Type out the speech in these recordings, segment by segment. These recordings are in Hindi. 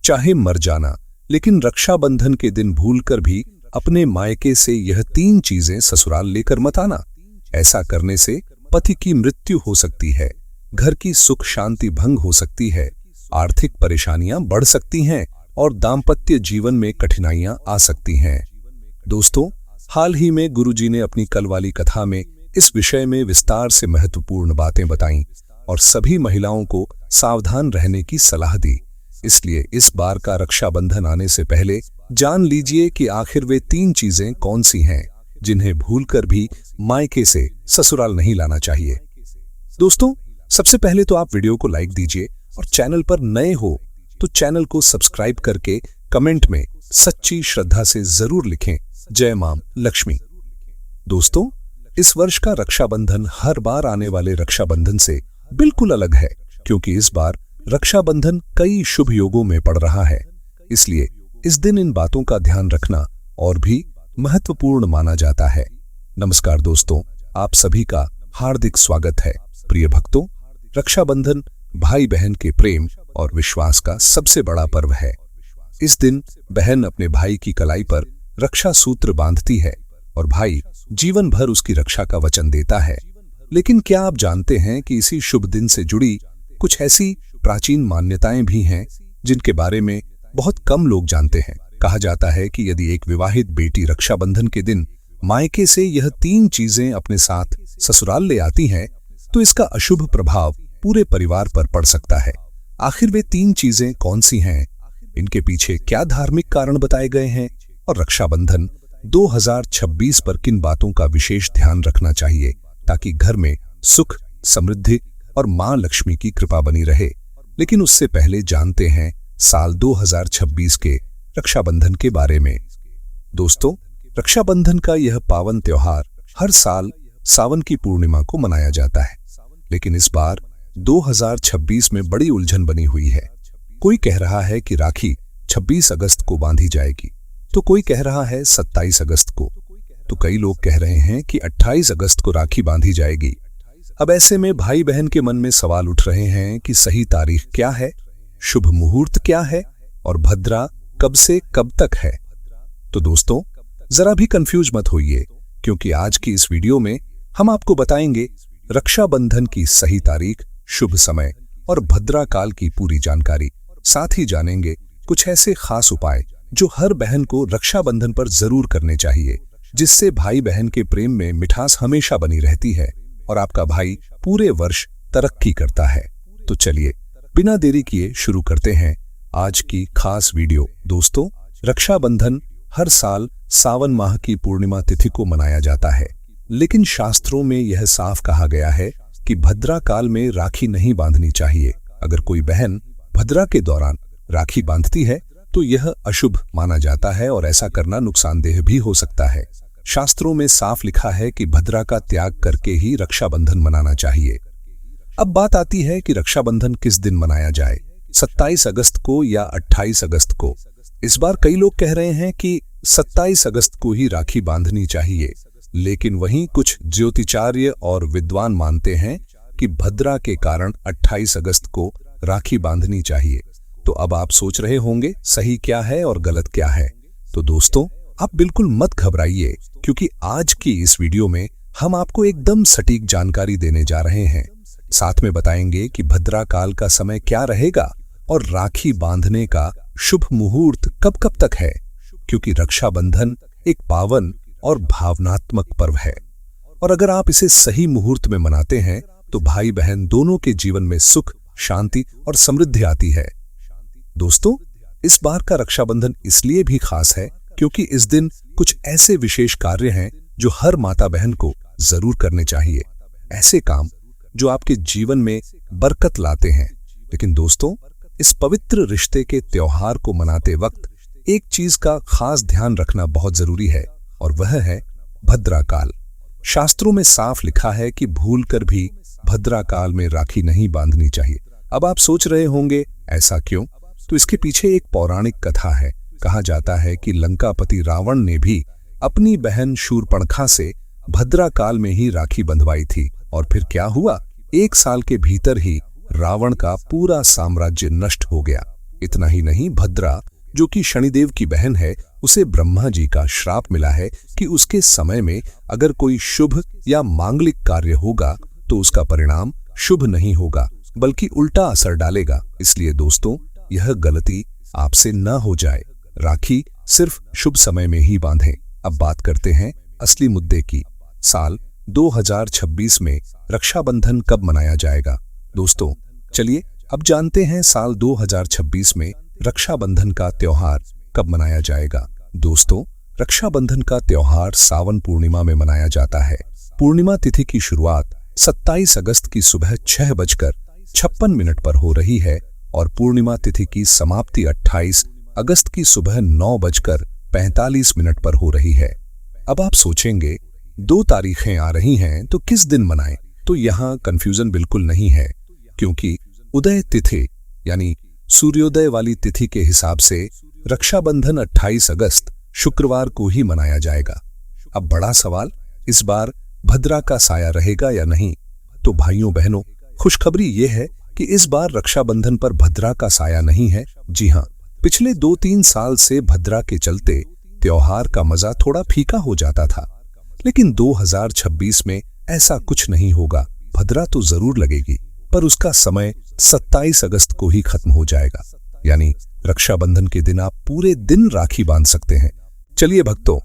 चाहे मर जाना, लेकिन रक्षाबंधन के दिन भूलकर भी अपने मायके से यह 3 चीजें ससुराल लेकर मत आना। ऐसा करने से पति की मृत्यु हो सकती है, घर की सुख शांति भंग हो सकती है, आर्थिक परेशानियां बढ़ सकती हैं और दाम्पत्य जीवन में कठिनाइयां आ सकती हैं। दोस्तों, हाल ही में गुरुजी ने अपनी कल वाली कथा में इस विषय में विस्तार से महत्वपूर्ण बातें बताईं और सभी महिलाओं को सावधान रहने की सलाह दी। इसलिए इस बार का रक्षाबंधन आने से पहले जान लीजिए कि आखिर वे 3 चीजें कौन सी हैं जिन्हें भूलकर भी मायके से ससुराल नहीं लाना चाहिए। दोस्तों, सबसे पहले तो आप वीडियो को लाइक दीजिए और चैनल पर नए हो तो चैनल को सब्सक्राइब करके कमेंट में सच्ची श्रद्धा से जरूर लिखें, जय मां लक्ष्मी। दोस्तों, इस वर्ष का रक्षाबंधन हर बार आने वाले रक्षाबंधन से बिल्कुल अलग है, क्योंकि इस बार रक्षाबंधन कई शुभ योगों में पड़ रहा है। इसलिए इस दिन इन बातों का ध्यान रखना और भी महत्वपूर्ण माना जाता है। नमस्कार दोस्तों, आप सभी का हार्दिक स्वागत है। प्रिय भक्तों, रक्षाबंधन भाई बहन के प्रेम और विश्वास का सबसे बड़ा पर्व है। इस दिन बहन अपने भाई की कलाई पर रक्षा सूत्र बांधती है और भाई जीवन भर उसकी रक्षा का वचन देता है। लेकिन क्या आप जानते हैं कि इसी शुभ दिन से जुड़ी कुछ ऐसी प्राचीन मान्यताएं भी हैं जिनके बारे में बहुत कम लोग जानते हैं। कहा जाता है कि यदि एक विवाहित बेटी रक्षाबंधन के दिन मायके से यह 3 चीजें अपने साथ ससुराल ले आती हैं तो इसका अशुभ प्रभाव पूरे परिवार पर पड़ सकता है। आखिर वे 3 चीजें कौन सी हैं, इनके पीछे क्या धार्मिक कारण बताए गए हैं और रक्षाबंधन 2026 पर किन बातों का विशेष ध्यान रखना चाहिए ताकि घर में सुख, समृद्धि और मां लक्ष्मी की कृपा बनी रहे। लेकिन उससे पहले जानते हैं साल 2026 के रक्षाबंधन के बारे में। दोस्तों, रक्षाबंधन का यह पावन त्योहार हर साल सावन की पूर्णिमा को मनाया जाता है, लेकिन इस बार 2026 में बड़ी उलझन बनी हुई है। कोई कह रहा है कि राखी 26 अगस्त को बांधी जाएगी, तो कोई कह रहा है 27 अगस्त को, तो कई लोग कह रहे हैं कि 28 अगस्त को राखी बांधी जाएगी। अब ऐसे में भाई बहन के मन में सवाल उठ रहे हैं कि सही तारीख क्या है, शुभ मुहूर्त क्या है और भद्रा कब से कब तक है। तो दोस्तों, जरा भी कंफ्यूज मत होइए, क्योंकि आज की इस वीडियो में हम आपको बताएंगे रक्षाबंधन की सही तारीख, शुभ समय और भद्रा काल की पूरी जानकारी। साथ ही जानेंगे कुछ ऐसे खास उपाय जो हर बहन को रक्षाबंधन पर जरूर करने चाहिए, जिससे भाई बहन के प्रेम में मिठास हमेशा बनी रहती है और आपका भाई पूरे वर्ष तरक्की करता है। तो चलिए बिना देरी किए शुरू करते हैं आज की खास वीडियो। दोस्तों, रक्षाबंधन हर साल सावन माह की पूर्णिमा तिथि को मनाया जाता है, लेकिन शास्त्रों में यह साफ कहा गया है कि भद्रा काल में राखी नहीं बांधनी चाहिए। अगर कोई बहन भद्रा के दौरान राखी बांधती है तो यह अशुभ माना जाता है और ऐसा करना नुकसानदेह भी हो सकता है। शास्त्रों में साफ लिखा है कि भद्रा का त्याग करके ही रक्षाबंधन मनाना चाहिए। अब बात आती है कि रक्षाबंधन किस दिन मनाया जाए, 27 अगस्त को या 28 अगस्त को। इस बार कई लोग कह रहे हैं कि 27 अगस्त को ही राखी बांधनी चाहिए, लेकिन वहीं कुछ ज्योतिचार्य और विद्वान मानते हैं कि भद्रा के कारण 28 अगस्त को राखी बांधनी चाहिए। तो अब आप सोच रहे होंगे सही क्या है और गलत क्या है। तो दोस्तों, आप बिल्कुल मत घबराइए, क्योंकि आज की इस वीडियो में हम आपको एकदम सटीक जानकारी देने जा रहे हैं। साथ में बताएंगे कि भद्रा काल का समय क्या रहेगा और राखी बांधने का शुभ मुहूर्त कब कब तक है, क्योंकि रक्षाबंधन एक पावन और भावनात्मक पर्व है और अगर आप इसे सही मुहूर्त में मनाते हैं तो भाई बहन दोनों के जीवन में सुख, शांति और समृद्धि आती है। दोस्तों, इस बार का रक्षाबंधन इसलिए भी खास है क्योंकि इस दिन कुछ ऐसे विशेष कार्य हैं जो हर माता बहन को जरूर करने चाहिए, ऐसे काम जो आपके जीवन में बरकत लाते हैं। लेकिन दोस्तों, इस पवित्र रिश्ते के त्योहार को मनाते वक्त एक चीज का खास ध्यान रखना बहुत जरूरी है और वह है भद्रा काल। शास्त्रों में साफ लिखा है कि भूलकर भी भद्रा काल में राखी नहीं बांधनी चाहिए। अब आप सोच रहे होंगे ऐसा क्यों? तो इसके पीछे एक पौराणिक कथा है। कहा जाता है कि लंकापति रावण ने भी अपनी बहन शूर्पणखा से भद्रा काल में ही राखी बंधवाई थी और फिर क्या हुआ, 1 साल के भीतर ही रावण का पूरा साम्राज्य नष्ट हो गया। इतना ही नहीं, भद्रा जो कि शनिदेव की बहन है, उसे ब्रह्मा जी का श्राप मिला है कि उसके समय में अगर कोई शुभ या मांगलिक कार्य होगा तो उसका परिणाम शुभ नहीं होगा बल्कि उल्टा असर डालेगा। इसलिए दोस्तों, यह गलती आपसे न हो जाए। राखी सिर्फ शुभ समय में ही बांधें। अब बात करते हैं असली मुद्दे की। साल 2026 में रक्षाबंधन कब मनाया जाएगा? दोस्तों, चलिए अब जानते हैं साल 2026 में रक्षाबंधन का त्योहार कब मनाया जाएगा। दोस्तों, रक्षाबंधन का त्योहार सावन पूर्णिमा में मनाया जाता है। पूर्णिमा तिथि की शुरुआत 27 अगस्त की सुबह 6:56 पर हो रही है और पूर्णिमा तिथि की समाप्ति 28 अगस्त की सुबह 9:45 पर हो रही है। अब आप सोचेंगे 2 तारीखें आ रही हैं तो किस दिन मनाएं? तो यहाँ कंफ्यूजन बिल्कुल नहीं है, क्योंकि उदय तिथि यानी सूर्योदय वाली तिथि के हिसाब से रक्षाबंधन 28 अगस्त शुक्रवार को ही मनाया जाएगा। अब बड़ा सवाल, इस बार भद्रा का साया रहेगा या नहीं? तो भाइयों बहनों, खुशखबरी ये है कि इस बार रक्षाबंधन पर भद्रा का साया नहीं है। जी हाँ, पिछले 2-3 साल से भद्रा के चलते त्योहार का मजा थोड़ा फीका हो जाता था, लेकिन 2026 में ऐसा कुछ नहीं होगा। भद्रा तो जरूर लगेगी, पर उसका समय 27 अगस्त को ही खत्म हो जाएगा। यानी रक्षाबंधन के दिन आप पूरे दिन राखी बांध सकते हैं। चलिए भक्तों,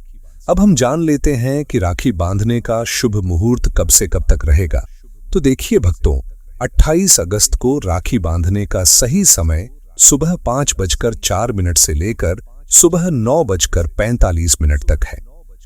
अब हम जान लेते हैं कि राखी बांधने का शुभ मुहूर्त कब से कब तक रहेगा। तो देखिए भक्तों, 28 अगस्त को राखी बांधने का सही समय सुबह 5:04 से लेकर सुबह 9:45 तक है।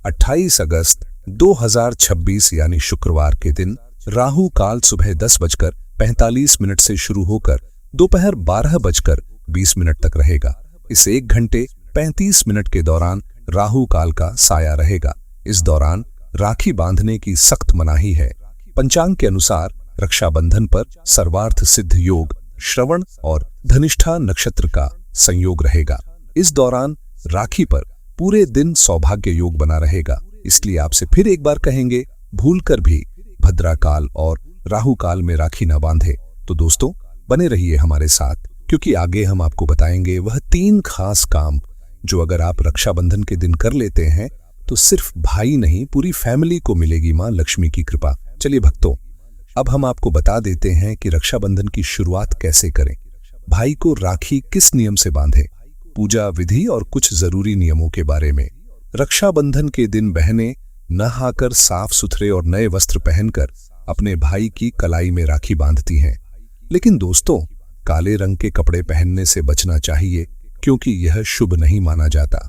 28 अगस्त 2026 यानी शुक्रवार के दिन राहु काल सुबह 10:45 से शुरू होकर दोपहर 12:20 तक रहेगा। इस 1 घंटे 35 मिनट के दौरान राहु काल का साया रहेगा। इस दौरान राखी बांधने की सख्त मनाही है। पंचांग के अनुसार रक्षाबंधन पर सर्वार्थ सिद्ध योग, श्रवण और धनिष्ठा नक्षत्र का संयोग रहेगा। इस दौरान राखी पर पूरे दिन सौभाग्य योग बना रहेगा। इसलिए आपसे फिर एक बार कहेंगे, भूलकर भी भद्रा काल और राहु काल में राखी न बांधे। तो दोस्तों, बने रहिए हमारे साथ, क्योंकि आगे हम आपको बताएंगे वह 3 खास काम जो अगर आप रक्षाबंधन के दिन कर लेते हैं तो सिर्फ भाई नहीं, पूरी फैमिली को मिलेगी मां लक्ष्मी की कृपा। चलिए भक्तों, अब हम आपको बता देते हैं कि रक्षाबंधन की शुरुआत कैसे करें, भाई को राखी किस नियम से बांधें, पूजा विधि और कुछ जरूरी नियमों के बारे में। रक्षाबंधन के दिन बहनें नहाकर साफ सुथरे और नए वस्त्र पहनकर अपने भाई की कलाई में राखी बांधती हैं। लेकिन दोस्तों, काले रंग के कपड़े पहनने से बचना चाहिए, क्योंकि यह शुभ नहीं माना जाता।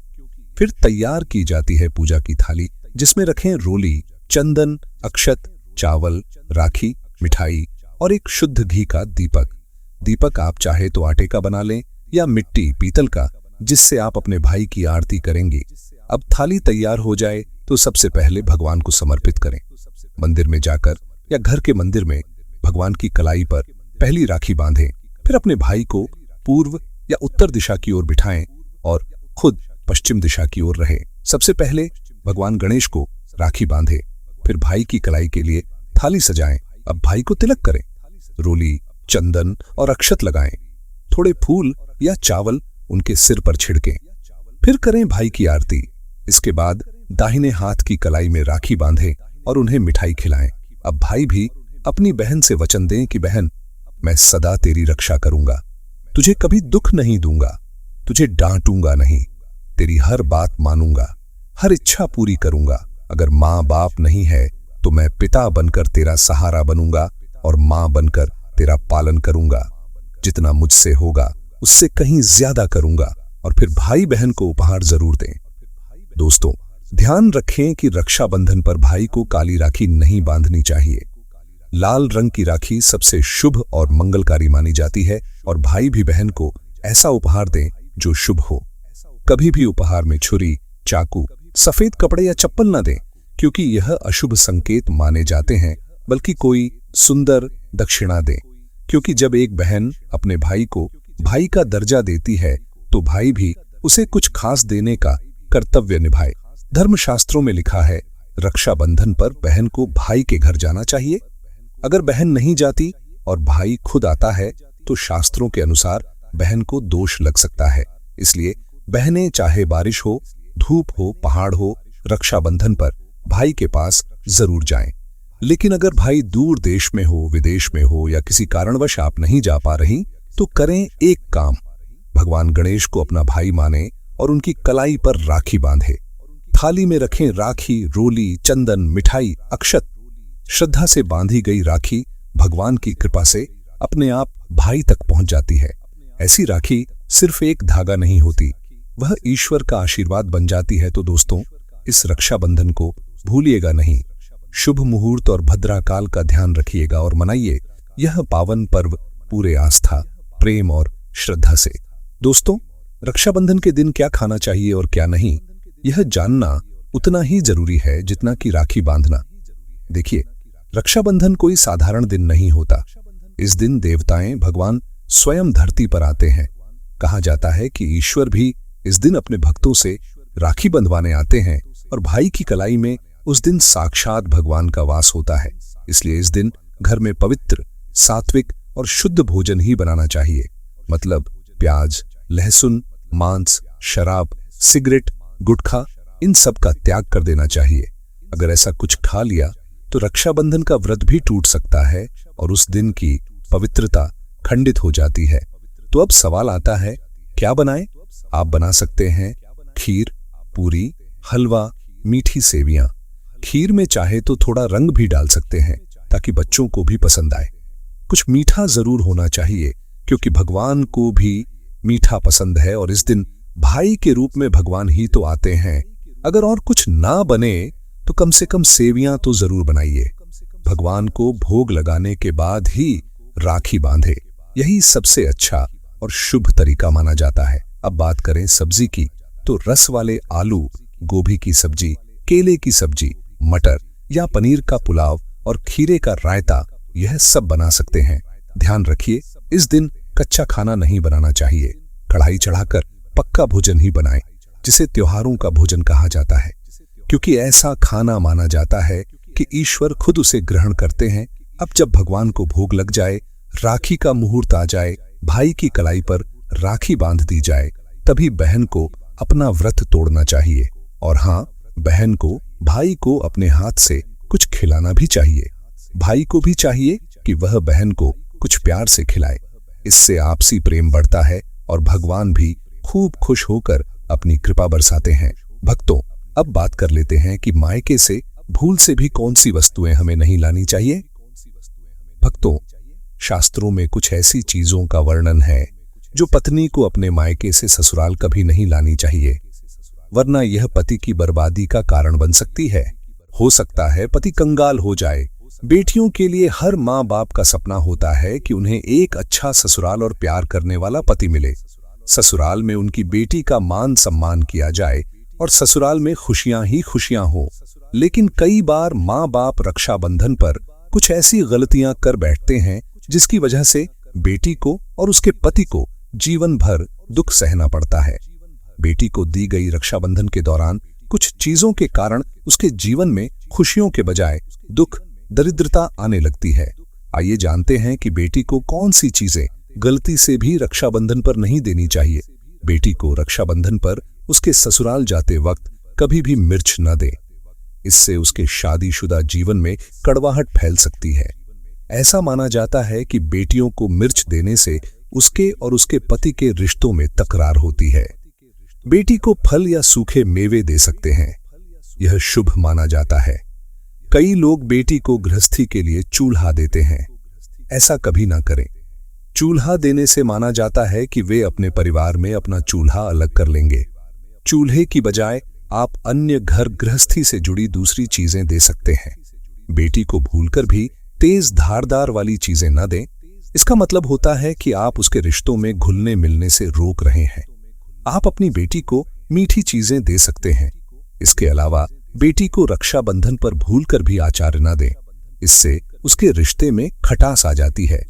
फिर तैयार की जाती है पूजा की थाली, जिसमें रखें रोली, चंदन, अक्षत, चावल, राखी, मिठाई और एक शुद्ध घी का दीपक। दीपक आप चाहे तो आटे का बना लें या मिट्टी पीतल का, जिससे आप अपने भाई की आरती करेंगी। अब थाली तैयार हो जाए तो सबसे पहले भगवान को समर्पित करें। मंदिर में जाकर या घर के मंदिर में भगवान की कलाई पर पहली राखी बांधें। फिर अपने भाई को पूर्व या उत्तर दिशा की ओर बिठाएं और खुद पश्चिम दिशा की ओर रहें। सबसे पहले भगवान गणेश को राखी बांधें, फिर भाई की कलाई के लिए थाली सजाएं। अब भाई को तिलक करें, रोली, चंदन और अक्षत लगाएं। थोड़े फूल या चावल उनके सिर पर छिड़कें। फिर करें भाई की आरती। इसके बाद दाहिने हाथ की कलाई में राखी बांधें और उन्हें मिठाई खिलाएं। अब भाई भी अपनी बहन से वचन दें कि बहन, मैं सदा तेरी रक्षा करूंगा, तुझे कभी दुख नहीं दूंगा, तुझे डांटूंगा नहीं, तेरी हर बात मानूंगा, हर इच्छा पूरी करूंगा। अगर माँ बाप नहीं है तो मैं पिता बनकर तेरा सहारा बनूंगा और माँ बनकर तेरा पालन करूंगा। जितना मुझसे होगा उससे कहीं ज्यादा करूंगा। और फिर भाई बहन को उपहार जरूर दें। दोस्तों, ध्यान रखें कि रक्षाबंधन पर भाई को काली राखी नहीं बांधनी चाहिए। लाल रंग की राखी सबसे शुभ और मंगलकारी मानी जाती है और भाई भी बहन को ऐसा उपहार दें जो शुभ हो। कभी भी उपहार में छुरी, चाकू, सफेद कपड़े या चप्पल न दें, क्योंकि यह अशुभ संकेत माने जाते हैं। बल्कि कोई सुंदर दक्षिणा दें, क्योंकि जब एक बहन अपने भाई को भाई का दर्जा देती है तो भाई भी उसे कुछ खास देने का कर्तव्य निभाए। धर्मशास्त्रों में लिखा है, रक्षाबंधन पर बहन को भाई के घर जाना चाहिए। अगर बहन नहीं जाती और भाई खुद आता है तो शास्त्रों के अनुसार बहन को दोष लग सकता है। इसलिए बहनें चाहे बारिश हो, धूप हो, पहाड़ हो, रक्षाबंधन पर भाई के पास जरूर जाएं। लेकिन अगर भाई दूर देश में हो, विदेश में हो या किसी कारणवश आप नहीं जा पा रही तो करें एक काम, भगवान गणेश को अपना भाई माने और उनकी कलाई पर राखी बांधे। थाली में रखें राखी, रोली, चंदन, मिठाई, अक्षत। श्रद्धा से बांधी गई राखी भगवान की कृपा से अपने आप भाई तक पहुंच जाती है। ऐसी राखी सिर्फ एक धागा नहीं होती, वह ईश्वर का आशीर्वाद बन जाती है। तो दोस्तों, इस रक्षाबंधन को भूलिएगा नहीं। शुभ मुहूर्त और भद्राकाल का ध्यान रखिएगा और मनाइए यह पावन पर्व पूरे आस्था, प्रेम और श्रद्धा से। दोस्तों, रक्षाबंधन के दिन क्या खाना चाहिए और क्या नहीं, यह जानना उतना ही जरूरी है जितना कि राखी बांधना। देखिए, रक्षाबंधन कोई साधारण दिन नहीं होता। इस दिन देवताएं, भगवान स्वयं धरती पर आते हैं। कहा जाता है कि ईश्वर भी इस दिन अपने भक्तों से राखी बंधवाने आते हैं और भाई की कलाई में उस दिन साक्षात भगवान का वास होता है। इसलिए इस दिन घर में पवित्र, सात्विक और शुद्ध भोजन ही बनाना चाहिए। मतलब प्याज, लहसुन, मांस, शराब, सिगरेट, गुटखा, इन सब का त्याग कर देना चाहिए। अगर ऐसा कुछ खा लिया तो रक्षाबंधन का व्रत भी टूट सकता है और उस दिन की पवित्रता खंडित हो जाती है। तो अब सवाल आता है, क्या बनाएं? आप बना सकते हैं खीर, पूरी, हलवा, मीठी सेवियां। खीर में चाहे तो थोड़ा रंग भी डाल सकते हैं ताकि बच्चों को भी पसंद आए। कुछ मीठा जरूर होना चाहिए क्योंकि भगवान को भी मीठा पसंद है और इस दिन भाई के रूप में भगवान ही तो आते हैं। अगर और कुछ ना बने तो कम से कम सेवियां तो जरूर बनाइए। भगवान को भोग लगाने के बाद ही राखी बांधे, यही सबसे अच्छा और शुभ तरीका माना जाता है। अब बात करें सब्जी की, तो रस वाले आलू, गोभी की सब्जी, केले की सब्जी, मटर या पनीर का पुलाव और खीरे का रायता, यह सब बना सकते हैं। ध्यान रखिए, इस दिन कच्चा खाना नहीं बनाना चाहिए। कढ़ाई चढ़ाकर पक्का भोजन ही बनाएं, जिसे त्योहारों का भोजन कहा जाता है, क्योंकि ऐसा खाना माना जाता है कि ईश्वर खुद उसे ग्रहण करते हैं। अब जब भगवान को भोग लग जाए, राखी का मुहूर्त आ जाए, भाई की कलाई पर राखी बांध दी जाए, तभी बहन को अपना व्रत तोड़ना चाहिए। और हाँ, बहन को भाई को अपने हाथ से कुछ खिलाना भी चाहिए। भाई को भी चाहिए कि वह बहन को कुछ प्यार से खिलाए। इससे आपसी प्रेम बढ़ता है और भगवान भी खूब खुश होकर अपनी कृपा बरसाते हैं। भक्तों, अब बात कर लेते हैं कि मायके से भूल से भी कौन सी वस्तुएं हमें नहीं लानी चाहिए। भक्तों, शास्त्रों में कुछ ऐसी चीजों का वर्णन है जो पत्नी को अपने मायके से ससुराल कभी नहीं लानी चाहिए, वरना यह पति की बर्बादी का कारण बन सकती है। हो सकता है पति कंगाल हो जाए। बेटियों के लिए हर माँ बाप का सपना होता है कि उन्हें एक अच्छा ससुराल और प्यार करने वाला पति मिले। ससुराल में उनकी बेटी का मान सम्मान किया जाए और ससुराल में खुशियां ही खुशियां हो। लेकिन कई बार माँ बाप रक्षाबंधन पर कुछ ऐसी गलतियां कर बैठते हैं जिसकी वजह से बेटी को और उसके पति को जीवन भर दुख सहना पड़ता है। बेटी को दी गई रक्षाबंधन के दौरान कुछ चीजों के कारण उसके जीवन में खुशियों के बजाय दुख, दरिद्रता आने लगती है। आइए जानते हैं कि बेटी को कौन सी चीजें गलती से भी रक्षाबंधन पर नहीं देनी चाहिए। बेटी को रक्षाबंधन पर उसके ससुराल जाते वक्त कभी भी मिर्च न दे। इससे उसके शादीशुदा जीवन में कड़वाहट फैल सकती है। ऐसा माना जाता है कि बेटियों को मिर्च देने से उसके और उसके पति के रिश्तों में तकरार होती है। बेटी को फल या सूखे मेवे दे सकते हैं, यह शुभ माना जाता है। कई लोग बेटी को गृहस्थी के लिए चूल्हा देते हैं। ऐसा कभी ना करें। चूल्हा देने से माना जाता है कि वे अपने परिवार में अपना चूल्हा अलग कर लेंगे। चूल्हे की बजाय आप अन्य घर गृहस्थी से जुड़ी दूसरी चीजें दे सकते हैं। बेटी को भूलकर भी तेज धारदार वाली चीजें न दें। इसका मतलब होता है कि आप उसके रिश्तों में घुलने मिलने से रोक रहे हैं। आप अपनी बेटी को मीठी चीजें दे सकते हैं। इसके अलावा बेटी को रक्षाबंधन पर भूलकर भी आचार न दें। इससे उसके रिश्ते में खटास आ जाती है,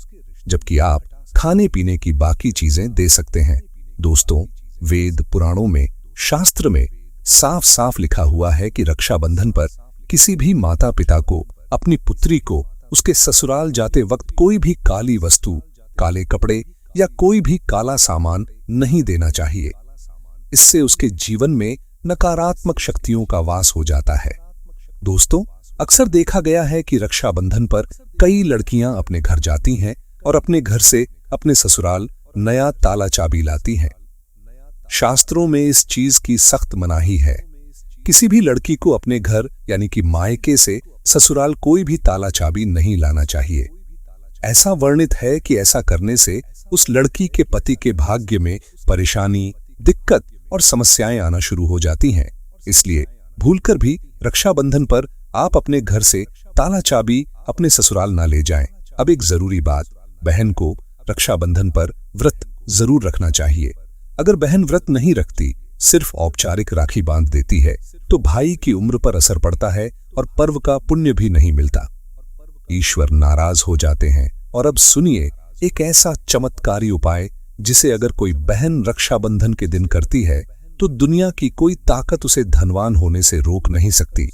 जबकि आप खाने पीने की बाकी चीजें दे सकते हैं। दोस्तों, वेद पुराणों में, शास्त्र में साफ साफ लिखा हुआ है कि रक्षाबंधन पर किसी भी माता पिता को अपनी पुत्री को उसके ससुराल जाते वक्त कोई भी काली वस्तु, काले कपड़े या कोई भी काला सामान नहीं देना चाहिए। इससे उसके जीवन में नकारात्मक शक्तियों का वास हो जाता है। दोस्तों, अक्सर देखा गया है कि रक्षाबंधन पर कई लड़कियां अपने घर जाती हैं और अपने घर से अपने ससुराल नया ताला चाबी लाती हैं। शास्त्रों में इस चीज की सख्त मनाही है। किसी भी लड़की को अपने घर यानी कि मायके से ससुराल कोई भी ताला चाबी नहीं लाना चाहिए। ऐसा वर्णित है कि ऐसा करने से उस लड़की के पति के भाग्य में परेशानी, दिक्कत और समस्याएं आना शुरू हो जाती हैं। इसलिए भूलकर भी रक्षाबंधन पर आप अपने घर से ताला चाबी अपने ससुराल ना ले जाएं। अब एक जरूरी बात, बहन को रक्षाबंधन पर व्रत जरूर रखना चाहिए। अगर बहन व्रत नहीं रखती, सिर्फ औपचारिक राखी बांध देती है, तो भाई की उम्र पर असर पड़ता है और पर्व का पुण्य भी नहीं मिलता। ईश्वर नाराज हो जाते हैं। और अब सुनिए एक ऐसा चमत्कारी उपाय जिसे अगर कोई बहन रक्षाबंधन के दिन करती है तो दुनिया की कोई ताकत उसे धनवान होने से रोक नहीं सकती।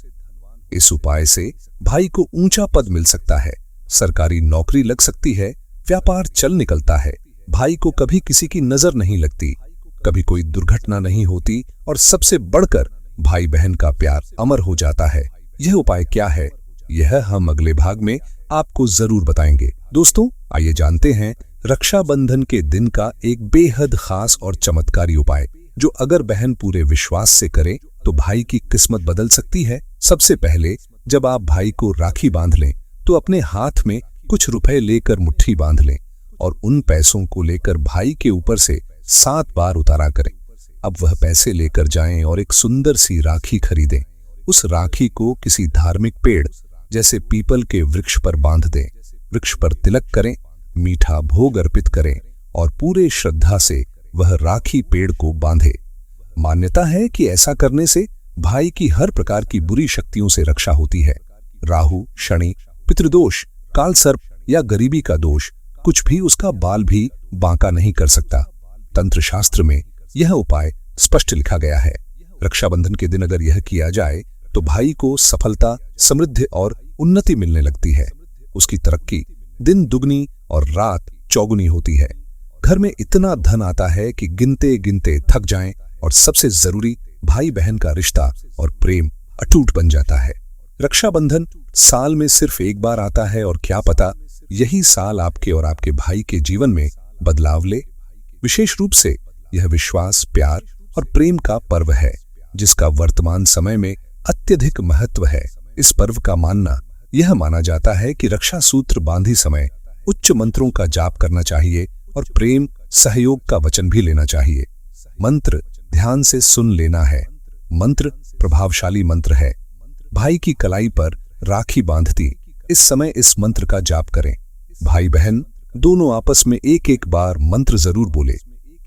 इस उपाय से भाई को ऊंचा पद मिल सकता है, सरकारी नौकरी लग सकती है, व्यापार चल निकलता है, भाई को कभी किसी की नजर नहीं लगती, कभी कोई दुर्घटना नहीं होती और सबसे बढ़कर भाई बहन का प्यार अमर हो जाता है। यह उपाय क्या है, यह हम अगले भाग में आपको जरूर बताएंगे। दोस्तों, आइए जानते हैं रक्षाबंधन के दिन का एक बेहद खास और चमत्कारी उपाय जो अगर बहन पूरे विश्वास से करे तो भाई की किस्मत बदल सकती है। सबसे पहले जब आप भाई को राखी बांध लें तो अपने हाथ में कुछ रुपए लेकर मुट्ठी बांध लें और उन पैसों को लेकर भाई के ऊपर से 7 बार उतारा करें। अब वह पैसे लेकर जाएं और एक सुंदर सी राखी खरीदें। उस राखी को किसी धार्मिक पेड़ जैसे पीपल के वृक्ष पर बांध दें, वृक्ष पर तिलक करें, मीठा भोग अर्पित करें और पूरे श्रद्धा से वह राखी पेड़ को बांधे। मान्यता है कि ऐसा करने से भाई की हर प्रकार की बुरी शक्तियों से रक्षा होती है। राहु, शनि, पितृदोष, काल सर्प या गरीबी का दोष कुछ भी उसका बाल भी बांका नहीं कर सकता। तंत्र शास्त्र में यह उपाय स्पष्ट लिखा गया है। रक्षाबंधन के दिन अगर यह किया जाए तो भाई को सफलता, समृद्धि और उन्नति मिलने लगती है। उसकी तरक्की दिन दुगनी और रात चौगुनी होती है। घर में इतना धन आता है कि गिनते गिनते थक जाएं और सबसे जरूरी भाई बहन का रिश्ता और प्रेम अटूट बन जाता है। रक्षाबंधन साल में सिर्फ एक बार आता है और क्या पता यही साल आपके और आपके भाई के जीवन में बदलाव ले। विशेष रूप से यह विश्वास, प्यार और प्रेम का पर्व है जिसका वर्तमान समय में अत्यधिक महत्व है। इस पर्व का यह माना जाता है कि रक्षा सूत्र बांधी समय उच्च मंत्रों का जाप करना चाहिए और प्रेम सहयोग का वचन भी लेना चाहिए। मंत्र ध्यान से सुन लेना है। मंत्र प्रभावशाली मंत्र है। भाई की कलाई पर राखी बांधती इस समय इस मंत्र का जाप करें। भाई बहन दोनों आपस में एक एक बार मंत्र जरूर बोले।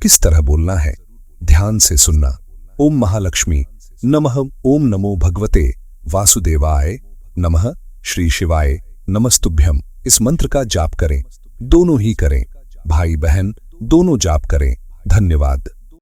किस तरह बोलना है, ध्यान से सुनना। ओम महालक्ष्मी नमः, ओम नमो भगवते वासुदेवाय नमः, श्री शिवाय नमस्तुभ्यम। इस मंत्र का जाप करें। दोनों ही करें, भाई बहन दोनों जाप करें। धन्यवाद।